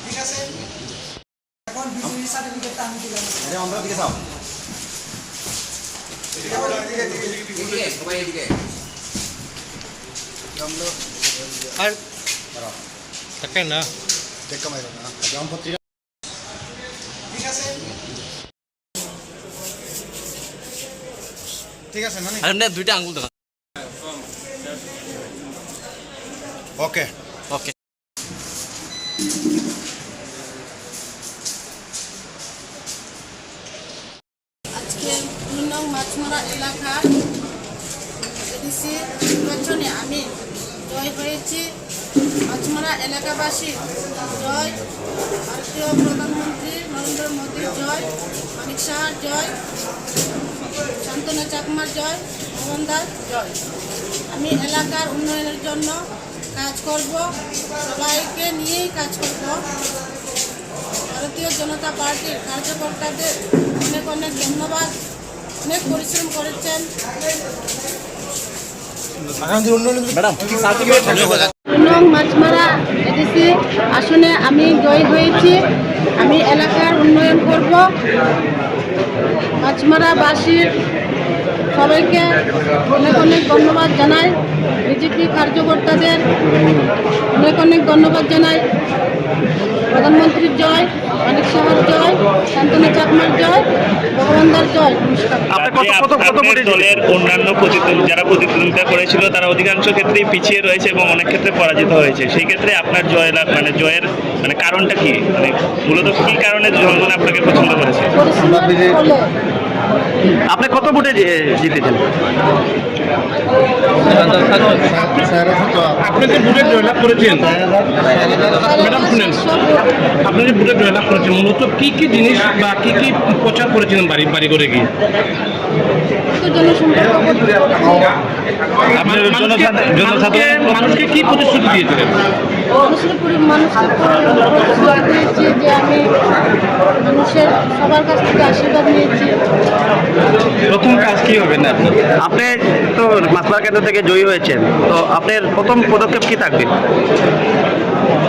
ঠিক আছে, এখন বিজয়ী সার্টিফিকেটটা আমি দিলাম। এটা আমরা দিকে যাও। এদিকে সবাই এদিকে। আর থাকে না দেখা মাইরো না। গ্রাম পত্রিকা ঠিক আছে, ঠিক আছে নানি। আর এমনি দুইটা আঙ্গুল দেখা। ওকে ওকে। আজকে 2 নং মাছমারা এলাকার এডিসি নির্বাচনে আমি জয় হয়েছি। মাছমারা এলাকাবাসী জয়, ভারতীয় প্রধানমন্ত্রী নরেন্দ্র মোদীর জয়, মানিক সাহার জয়, শান্তনা চাকমার জয়, মোহন দাস জয়। আমি এলাকার উন্নয়নের জন্য কাজ করব, সবাইকে নিয়েই কাজ করব। ভারতীয় জনতা পার্টির কার্যকর্তাদের অনেক অনেক ধন্যবাদ, অনেক পরিশ্রম করেছেন। ম্যাডাম কি সার্টিফিকেট থাকবে? নং মাছমারা এডিসি আসনে আমি জয় হয়েছি। আমি এলাকার উন্নয়ন করব। মাছমারাবাসীর সবাইকে অনেক অনেক ধন্যবাদ জানাই। বিজেপি কার্যকর্তাদের অনেক অনেক ধন্যবাদ জানাই। প্রধানমন্ত্রীর জয়, মানিক সাহার জয়, শান্তনা চাকমার জয়, ভগবানদার জয়। আপনাদের দলের অন্যান্য যারা প্রতিদ্বন্দ্বিতা করেছিল তারা অধিকাংশ ক্ষেত্রেই পিছিয়ে রয়েছে এবং অনেক ক্ষেত্রে পরাজিত হয়েছে। সেই ক্ষেত্রে আপনার জয়ের কারণটা কি? মূলত কি কারণে জনগণ আপনাকে পছন্দ করেছে? আপনি কত ভোটে জিতেছেন? আপনি যে ভোটে জয়লাভ করেছেন, ম্যাডাম শুনেন, আপনি যে ভোটে জয়লাভ করেছেন মূলত কি কি জিনিস বা কি কি প্রচার করেছিলেন বাড়ি বাড়ি করে গিয়ে? আপনার মানুষকে কি প্রতিশ্রুতি দিয়েছিলেন? যে আমি মানুষের সবার কাছ থেকে আশীর্বাদ নিয়েছি। প্রথম কাজ কি হবে না আপনি তো মাছমারা কেন্দ্র থেকে জয়ী হয়েছেন, তো আপনার প্রথম পদক্ষেপ কি থাকবে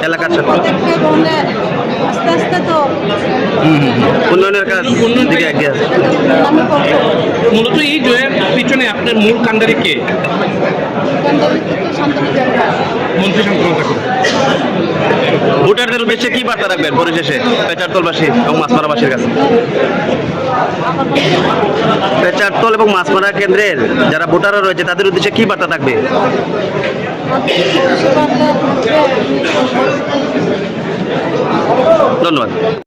এলাকার সাথে? আস্তে আস্তে তো উন্নয়নের কাজ দিকে এগিয়ে আসবে। আমি করবো। মূলত এই জয়ের পিছনে আপনার মূল কাণ্ডারি কে? শান্তনা চাকমা। মন্ত্রী শান্তনা চাকমা। ভোটারদের উদ্দেশ্যে কি বার্তা রাখবেন পরিশেষে পেচারতলবাসী এবং মাছমারাবাসীর কাছে? পেচারতল এবং মাছমারা কেন্দ্রের যারা ভোটাররা রয়েছে তাদের উদ্দেশ্যে কি বার্তা থাকবে? ধন্যবাদ।